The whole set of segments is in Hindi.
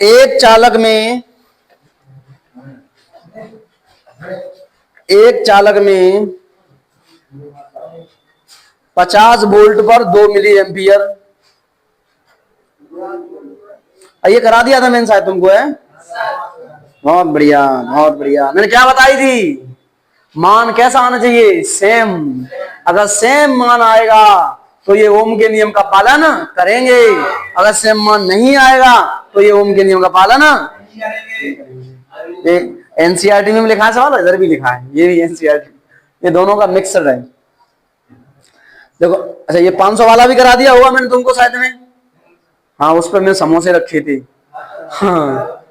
एक चालक में एक चालक में 50 वोल्ट पर 2 मिली एम्पियर। ये करा दिया था मैंने शायद तुमको, है? बहुत बढ़िया, बहुत बढ़िया। मैंने क्या बताई थी? मान कैसा आना चाहिए? सेम। अगर सेम मान आएगा तो ये ओम के नियम का पालन करेंगे, अगर सेम मान नहीं आएगा तो ये ओम के नियम का पालन। एनसीईआरटी में लिखा है सवाल, इधर भी लिखा है, ये भी एनसीईआरटी, ये दोनों का मिक्सर है। देखो, अच्छा ये 500 वाला भी करा दिया होगा मैंने तुमको शायद में। हाँ, उस पर मैंने समोसे रखे थे। हाँ,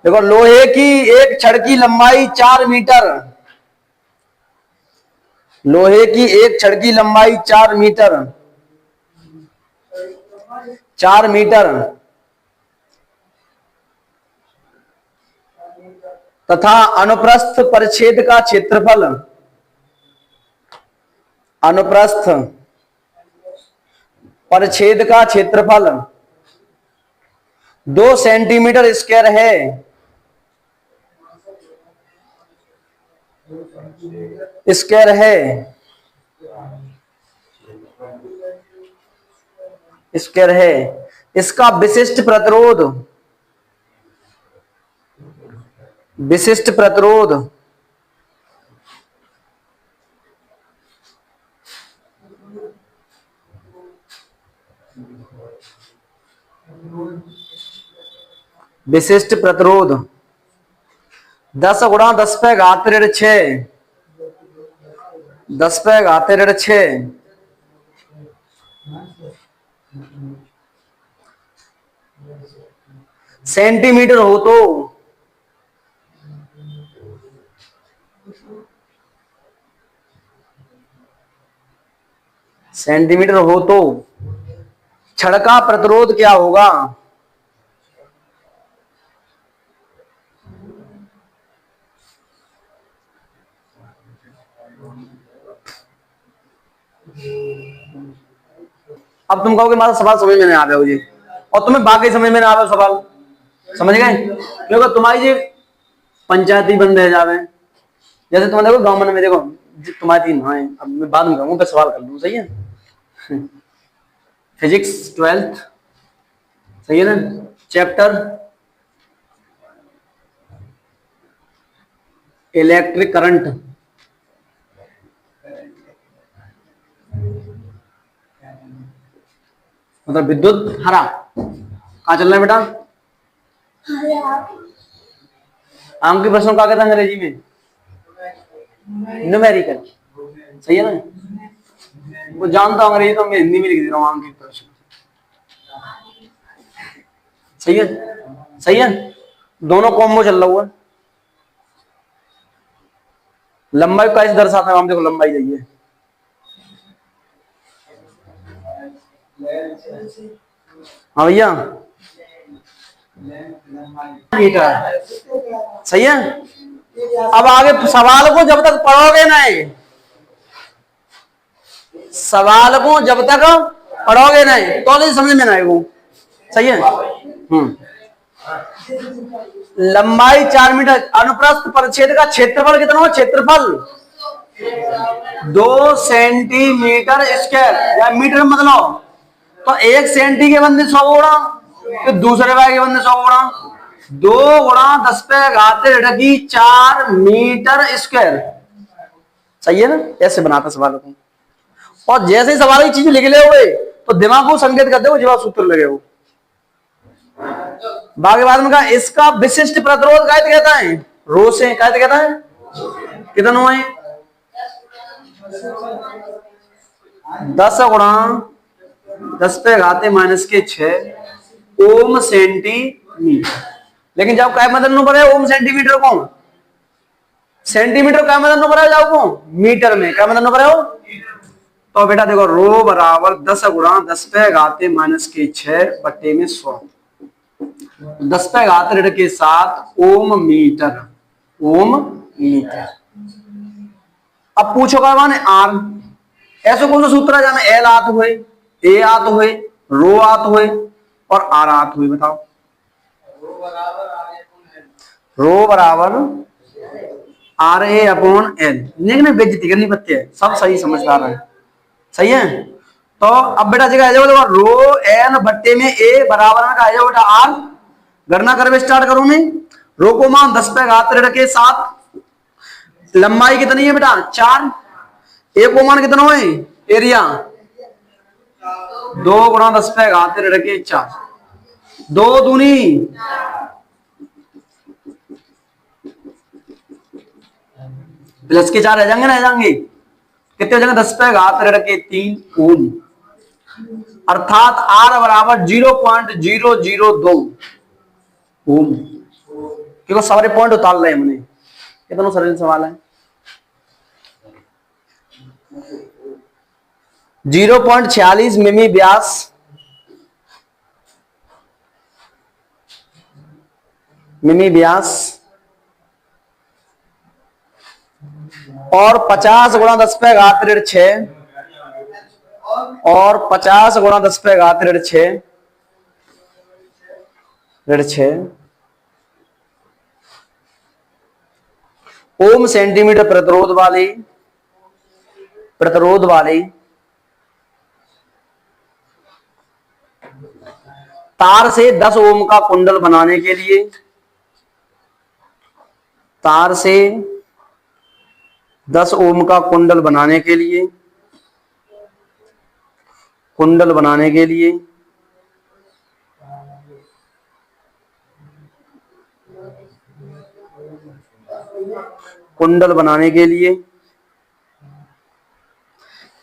देखो, लोहे की एक छड़ की लंबाई 4 मीटर, लोहे की एक छड़ की लंबाई 4 मीटर, 4 मीटर तथा अनुप्रस्थ परिच्छेद का क्षेत्रफल, अनुप्रस्थ परिच्छेद का क्षेत्रफल 2 सेंटीमीटर स्क्वायर है। स्क्वायर है, स्क्वायर है। इसका विशिष्ट प्रतिरोध, विशिष्ट प्रतिरोध विशिष्ट प्रतिरोध 10 गुणा 10 पे घात ऋण 6, 10 पे घात ऋण 6 सेंटीमीटर हो तो सेंटीमीटर हो तो छड़ का प्रतिरोध क्या होगा? अब तुम कहोगे हमारा सवाल समझ में नहीं आ रहा मुझे, और तुम्हें बाकी समझ में नहीं आ रहा सवाल, समझ गए? क्योंकि तुम्हारी जी पंचायती बंद रह जावे। जैसे तुम देखो गाँव में देखो तुम्हारी 3 हाँ, अब मैं बाद में कहूँगा, सवाल कर लूँ, सही है? फिजिक्स 12th, सही है ना? चैप्टर इलेक्ट्रिक करंट, मतलब विद्युत धारा। कहाँ चल रहा है बेटा? आम के प्रश्न क्या कहता है अंग्रेजी में? न्यूमेरिकल, सही है ना? वो जानता हूँ अंग्रेजी, तो मैं हिंदी में लिख दे रहा हूँ आम के प्रश्न। सही है, सही है। दोनों कॉम्बो चल रहा हुआ। लंबाई कैसे दर्शाता है? हम देखो लंबाई जाइए, हाँ भैया, मीटर, सही है। अब आगे सवाल को जब तक पढ़ोगे नहीं, सवाल को जब तक पढ़ोगे नहीं तो नहीं समझ में आएगा, सही है। लंबाई 4 मीटर, अनुप्रस्थ परिच्छेद का क्षेत्रफल कितना हो? क्षेत्रफल 2 सेंटीमीटर स्क्वायर, या मीटर मतलब, तो 1 सेंटी के बंदे 100 गुणा, तो दूसरे भाई के बंदे 100 गुणा, 2 गुणा 10 पे घात ऋण 4 मीटर स्क्वायर, सही है ना? ऐसे बनाता सवालों को, और जैसे ही सवाल की चीज लिख ले हुए तो दिमाग को संकेत कर दे जवाब सूत्र लगे हो। बाकी बाद में कहा इसका विशिष्ट प्रतिरोध कहते कहता है, रो से कहते कहता है, कितना है? 10 गुणा 10 पे घाते -6 ओम सेंटीमीटर। लेकिन जब काय मदन पड़े ओम सेंटीमीटर को, सेंटीमीटर काय मदन पड़े जाओ को मीटर में काय मदन पड़े हो, तो बेटा देखो रो बराबर 10 गुणा 10 पे घाते -6 बट्टे में 100, 10 पे घात ऋण के साथ ओम मीटर, ओम मीटर। अब पूछो क्या माने आर, ऐसे कौन सा सूत्र है जहाँ एल आत हुए, ए आत हुए, रो आत हुए और आर आत हुए? बताओ। रो बराबर आर ए अपॉन एल। लेकिन बेइज्जती करनी पड़ती है, सब सही समझदार है। सही है। तो अब बेटा जगह आ जाओ, देखो रो एन बट्टे में ए बराबर में आ जाओ बेटा आर। गणना करके स्टार्ट करूं मैं। रो को मान 10 पे घात ऋण के 7, लंबाई कितनी है बेटा 4, ए को मान कितना है एरिया 2 गुणा 10 पे घात ऋण के 4, 2 दूनी 4 रह जाएंगे, रह जाएंगे कितने हो जाएंगे 10 पे घात ऋण के 3 ओम, अर्थात आर बराबर 0.002 ओम। क्योंकि सारे पॉइंट उतार रहे हमने। कितना सरल सवाल है। 0.46 मिमी व्यास और 50 गुणा 10 पे घात ऋण 6 और 50 गुणा 10 पे घात ऋण 6 ओम सेंटीमीटर प्रतिरोध वाली तार से 10 ओम का कुंडल बनाने के लिए, तार से 10 ओम का कुंडल बनाने के लिए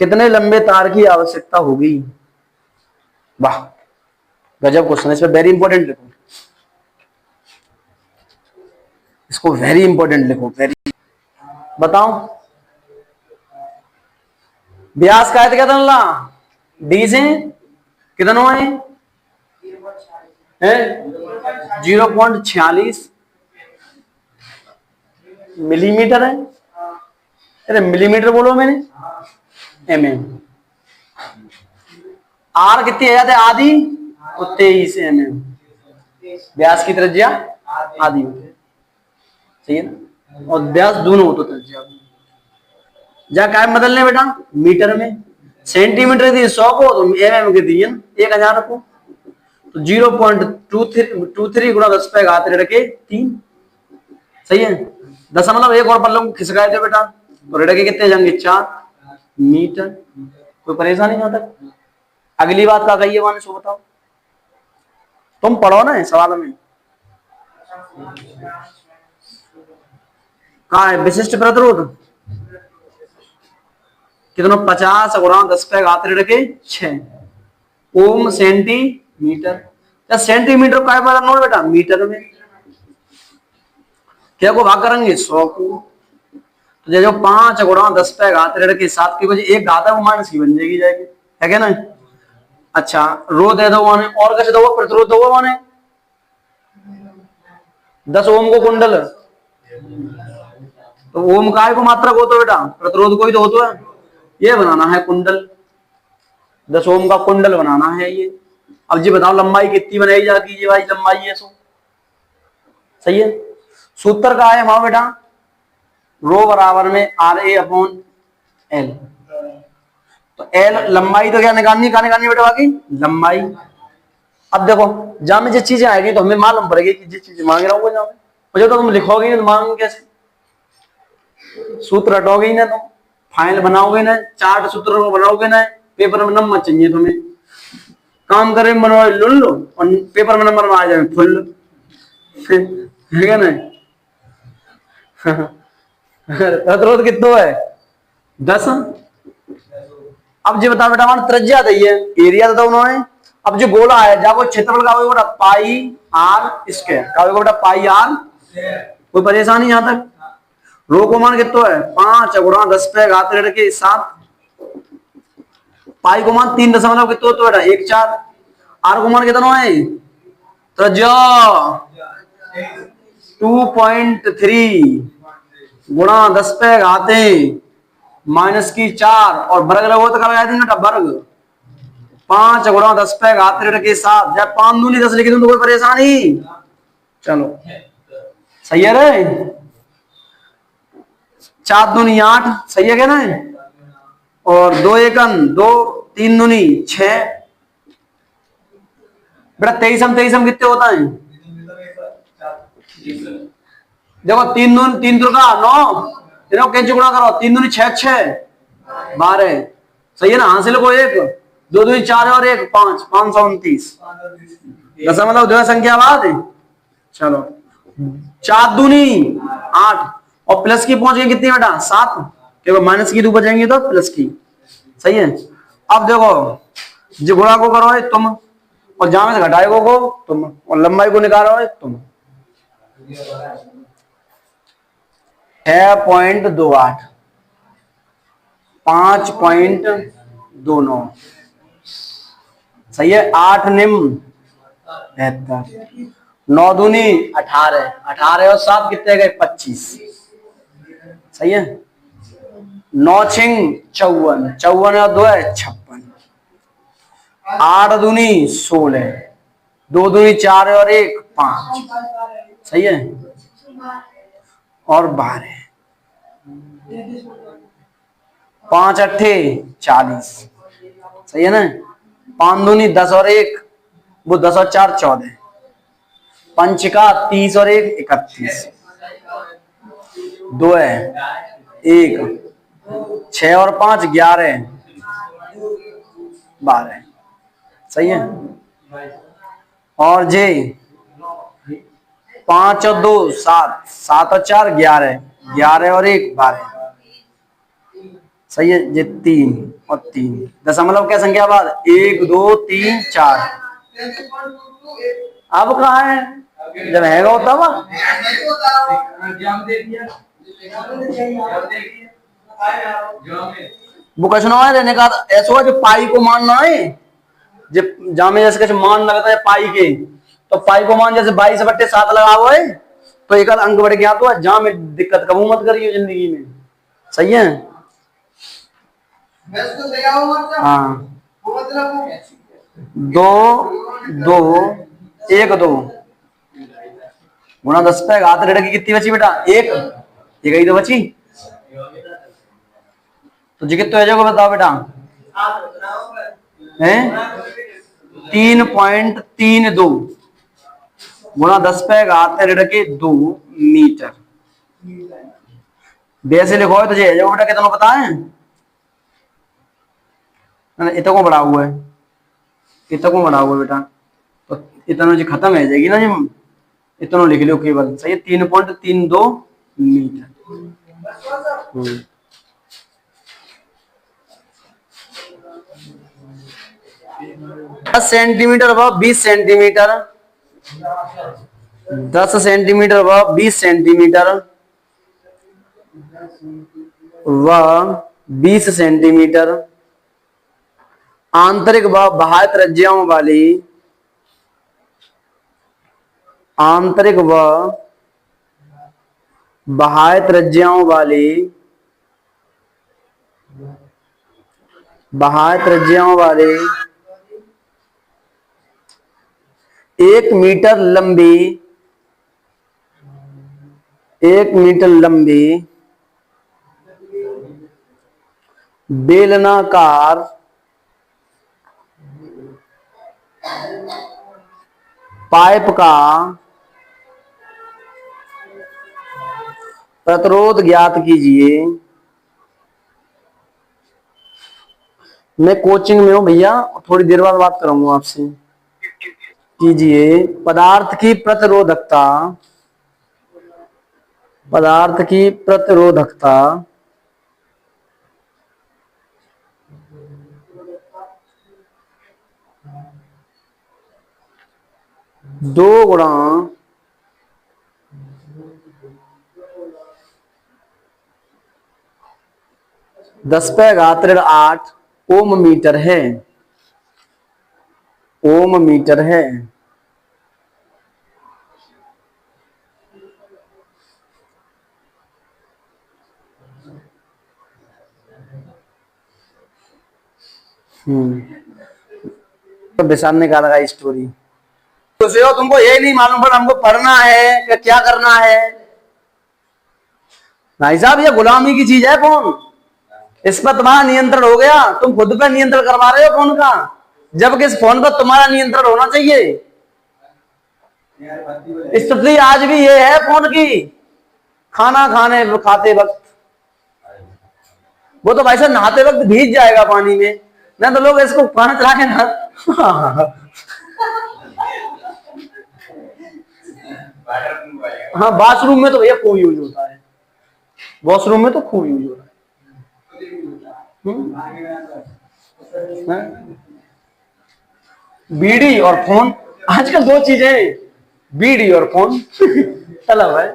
कितने लंबे तार की आवश्यकता होगी? वाह गजब क्वेश्चन, इसमें वेरी इंपॉर्टेंट लिखो, इसको वेरी इंपॉर्टेंट लिखो, वेरी। बताओ व्यास का कितना ला डी से कितना है 0.46 मिलीमीटर है। अरे मिलीमीटर बोलो मैंने, mm। आर कितनी है जाते आधी तो 23 mm, व्यास की त्रिज्या आधी होती है, सही है ना। और व्यास दोनों हो तो त्रिज्या जा काय बदलने बेटा मीटर में, सेंटीमीटर थी 100 को तो mm की दी 1000 को, तो 0.23 गुणा 10 पे घात ऋण के 3, सही है। दशमलव एक और पल्लों को खिसकाए थे बेटा तो ऋण के कितने जाएंगे 4 मीटर। कोई परेशानी यहाँ तक। अगली बात का कही है माने सो बताओ, तुम पढ़ो ना सवाल में कहा है विशिष्ट प्रतिरोध कितना 50 गुणा 10 पे घात ऋण के 6 ओम सेंटीमीटर, या सेंटीमीटर का बदलना बेटा मीटर में, क्या को भाग करेंगे 100 को, तो जो 5 गुणा 10 पे घात ऋण के 7 की वजह एक घात है वो माइनस की बन जाएगी जाएगी, है क्या ना। अच्छा रो दे दो माने और कैसे दो प्रतिरोध दो माने 10 ओम को कुंडल, तो ओम काय को मात्रक हो तो बेटा प्रतिरोध को ही तो होता है, ये बनाना है कुंडल, 10 ओम का कुंडल बनाना है ये। अब जी बताओ लंबाई कितनी बनाई जाती है भाई, लंबाई है सो सही है। सूत्र का है वहां बेटा रो बराबर में आर ए अपॉन एल, तो एल लंबाई तो क्या निकालनी बेटा बाकी लंबाई। अब देखो जहां में जो चीजें आएगी तो हमें मालूम पड़ेगी कि जिस चीज मांग रहा हूँ जहां मुझे तो तुम लिखोगे तो मांग कैसे, सूत्र हटोगे ही ना, तुम फाइल बनाओगे ना, चार्ट सूत्र को बनाओगे ना, पेपर में नंबर चाहिए तुम्हें, काम करे बनवा लो और पेपर में नंबर आ जाए फुल, है क्या ना। प्रतिरोध कितना है 10। अब जो बता बेटा मान त्रिज्या दी है, एरिया तो उन्होंने, अब जो गोला है जाको क्षेत्रफल का बेटा पाई आर स्क्वायर का बेटा पाई आर, कोई परेशानी यहां तक। रो को मान कितना है 5 गुणा 10 पे घात ऋण के 7, पाई को मान 3 दशमलव कितना तो बेटा 1,4, आर को मान कितना है त्रिज्या 2.3 गुणा 10 पे घाते माइनस की 4 और वर्ग लगो तो क्या लगा बेटा वर्ग। 5 गुणा 10 पे घात ऋण के 7, जब 5 दूनी 10 लिखी तुम तो कोई परेशानी। चलो सही है रे। 4 दूनी 8 सही है क्या ना। और 2 एकन 2, 3 दूनी 6। बेटा 23 कितने होता है। देखो 3 दून 3 दुर्गा 9, तीनों कैंची गुणा करो, 3 दूनी 6 6 12 सही है ना। हासिल को 1 2 दूनी 4 और 1 5 529 दशमलव जो है संख्या बाद। चलो 4 दूनी 8 और प्लस की पहुंच गई कितनी बेटा 7, केवल माइनस की 2 बचेंगी तो प्लस की। सही है। अब देखो जो गुणा को करो है तुम, और जहां से घटाए को तुम, और लंबाई को निकालो है तुम। 6.28 5.29 सही है। 8 निम्न 72 9 दूनी 18 18 और 7 कितने गए 25 सही है। 9 छिंग 54 54 और 2 है 56 8 दूनी 16 2 दूनी 4 और 1 5 सही है। और 12 5 अट्ठे 40 सही है ना। 5 दूनी 10 और 1 वो 10 और 4 14 पंच का 30 और 1 31 2 है 1 6 और 5 11 12 सही है। और जे 5 और 2 7 7 और 4 11 11 और 1 12 सही है। ये 3 और 3 दशमलव क्या संख्या बाद 1 2 3 4 अब कहा है जब हैगा होता हुआ वो क्वेश्चन है रहने का ऐसा हुआ जो पाई को मानना है। जब जामे जैसे कुछ मान लगता है पाई के, तो पाई को मान जैसे 22/7 लगा हुआ है तो एक अंक बढ़ गया तो जहां में दिक्कत कबू मत करिए जिंदगी में। सही है। हाँ 2 2 1 2 गुणा 10 पे घात ऋण की कितनी बची बेटा 1 ये गई तो बची। तो जी कितने हो जाएगा बताओ बेटा है 3.32 गुणा 10 पे घात ऋण के 2 मीटर। वैसे लिखो तो ये बेटा कितना पता है इतना को बढ़ा हुआ है, इतना को बढ़ा हुआ है बेटा, तो इतना जी खत्म है जाएगी ना जी। इतना लिख लो केवल सही है 3.32 मीटर। 10 सेंटीमीटर व 20 सेंटीमीटर 10 सेंटीमीटर व 20 सेंटीमीटर व 20 सेंटीमीटर आंतरिक व बाह्य त्रिज्याओं वाली आंतरिक व बाह्य त्रिज्याओं वाली बाह्य त्रिज्याओं वाले 1 मीटर लंबी 1 मीटर लंबी बेलनाकार पाइप का प्रतिरोध ज्ञात कीजिए। मैं कोचिंग में हूं भैया, थोड़ी देर बाद बात करूंगा आपसे। कीजिए पदार्थ की प्रतिरोधकता 2 गुणा 10 पे घात 8 ओम मीटर है। ओम मीटर है। तो विशाल ने कहा लगा स्टोरी तो से हो, तुमको ये नहीं मालूम पर हमको पढ़ना है कि क्या करना है। भाई साहब ये गुलामी की चीज है फोन, इस पर तुम्हारा नियंत्रण हो गया, तुम खुद पे नियंत्रण करवा रहे हो फोन का, जबकि इस फोन पर तुम्हारा नियंत्रण होना चाहिए। स्थिति आज भी ये है फोन की, खाना खाते वक्त, वो तो भाई साहब नहाते वक्त भीग जाएगा पानी में, ना तो लोग इसको खाना चला के ना हाँ बाथरूम में तो भैया खूब यूज होता है, वॉशरूम में तो खूब यूज होता है। बीड़ी और फोन, आजकल दो चीजें, बीड़ी और फोन अलग है।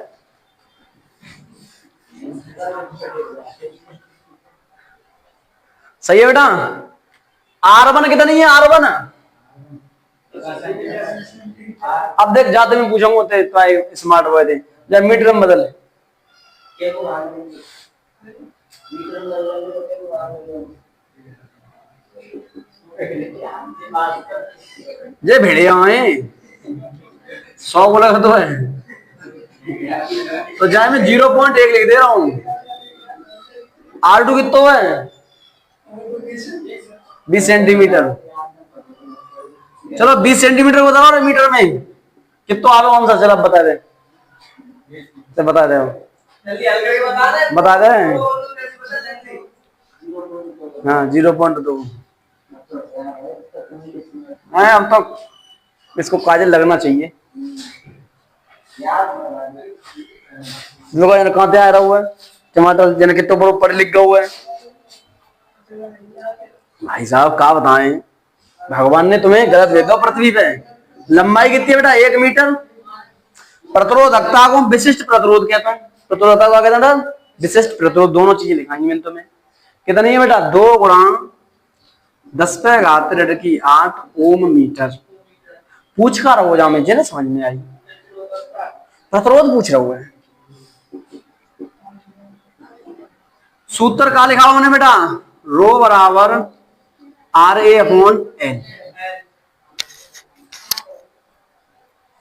सही है बेटा। R1 कितनी है R1? अब देख जाते में पूछूंगा तो स्मार्ट बॉय थे जब मीटर में बदल ये भेड़िया है 100 बोला तो है, तो जाए मैं 0.1 लिख दे रहा हूं। R2 कितना है 20 सेंटीमीटर। चलो 20 सेंटीमीटर बताओ ना मीटर में कितना आलो आंसर, चलो बता दे, तो बता दे बता दे। हाँ 0.2 है, अब तो इसको काजल लगना चाहिए। लोग कहाँ से आ रहा हुआ है टमाटर जन कितना बड़ो पढ़ लिख गया हुआ है। भाई साहब क्या बताएं, भगवान ने तुम्हें गलत भेजा पृथ्वी पे। लंबाई कितनी है बेटा 1 मीटर। प्रतिरोधकता को विशिष्ट प्रतिरोध कहता है, प्रतिरोधकता को कहता है विशिष्ट प्रतिरोध, दोनों चीजें लिखाएंगे मैंने तुम्हें। कितनी है बेटा 2 गुणा 10⁻8 ओम मीटर। पूछ कर रहा हो मुझे ना समझ में आई, प्रतिरोध पूछ रहा हुआ है। सूत्र का लिखा हमने बेटा रो बराबर RA/L।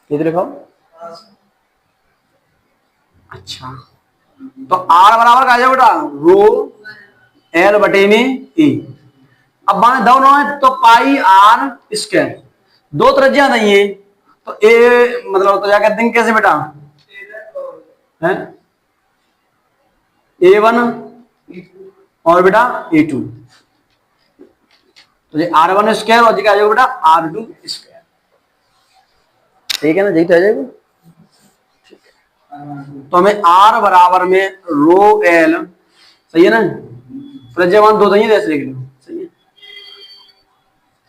किधर लिखा? अच्छा तो R बराबर का बेटा रो L बटे में E। अब माने दोनों है तो पाई R स्क्वायर, दो त्रिज्या नहीं है तो ए मतलब तो क्या कहते हैं कैसे बेटा है A1 और बेटा A2, तो ये R1 स्क्वायर और जी आ जाएगा बेटा R2 स्क्वायर। ठीक है ना, यही तो आ जाएगा। तो हमें R बराबर में रो L, सही है ना, त्रिज्यावान दो नहीं ऐसे लिख लो, सही है,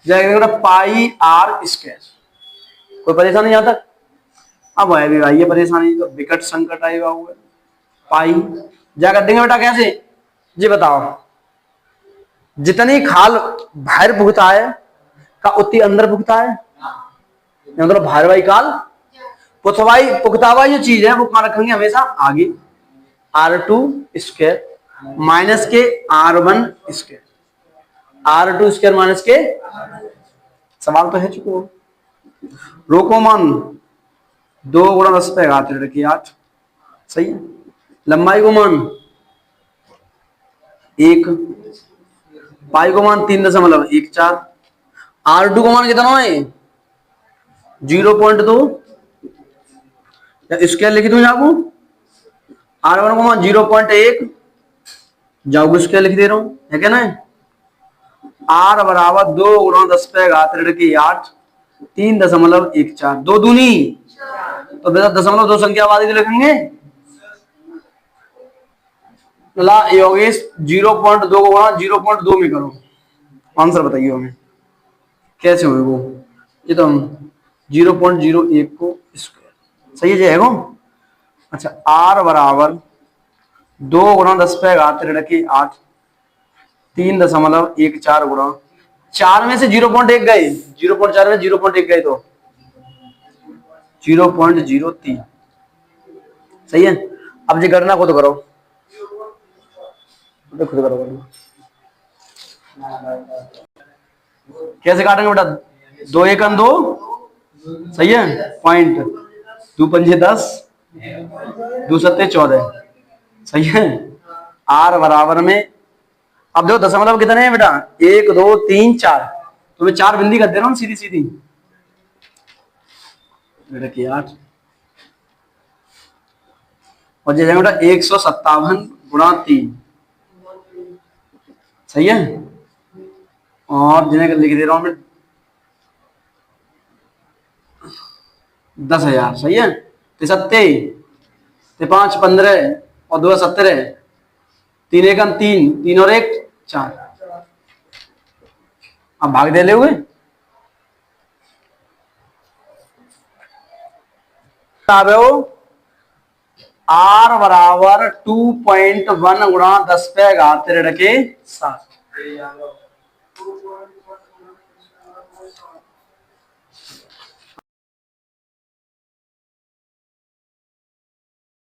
जाएगा पाई R स्क्वायर। कोई परेशानी यहां तक? अब है भी भाई ये परेशानी तो विकट संकट आएगा हुआ पाई जा कर देंगे बेटा कैसे जी बताओ। जितनी खाल बाहर भुगता है का उतनी अंदर भुगता है, मतलब बाहर वाली काल पुथवाई पुख्तावाई जो चीज है वो कहां रखेंगे हमेशा आगे, R2 स्क्वायर माइनस के R1 square, R2 square minus के, सवाल तो है चुको। रोको मान 2 गुणा 10⁻8, सही है। लंबाई को मान 1, पाई को मान 3.14, R2 को मान कितना है 0.2, स्क्वायर लिख दूं जाओ, R1 को मान 0.1 जाओ स्क्वायर लिख दे रहा हूं, है क्या ना। R बराबर 2 गुणा 10⁻8 3.14, 2 दूनी तो बेटा 0.2 संख्या वादी तो लिखेंगे ला योगेश 0.2 को गुणा 0.2 में करो, आंसर बताइए हमें कैसे हुए वो। ये तो हम 0.01 को स्क्वायर, सही है जाएगा। अच्छा R बराबर 2 गुणा 10⁻8 3.14 गुणा 4 में से 0.1 गए, 0.4 में 0.1 गए तो 0.03, सही है। अब जी गणना खुद करो, खुद करो। कैसे काटेंगे बेटा? 2 एकम 2, सही है, पॉइंट, 2 पंजे 10, 2 सत्ते 14, सही है। आर बराबर में, अब देखो दशमलव कितने हैं बेटा? 1 2 3 4, तो मैं 4 बिंदी कर दे रहा हूँ सीधी सीधी बेटा की 8, और जो बेटा 157 गुणा 3, सही है। और जिन्हें लिख दे रहा हूं मैं 10,000, सही है। तिसत्ते, 5 15 और 2 17, 3 एकम 3, 3 और 1 4। अब भाग दे ले हुए आर बराबर 2.1 गुणा 10 पे घात ऋण के 7,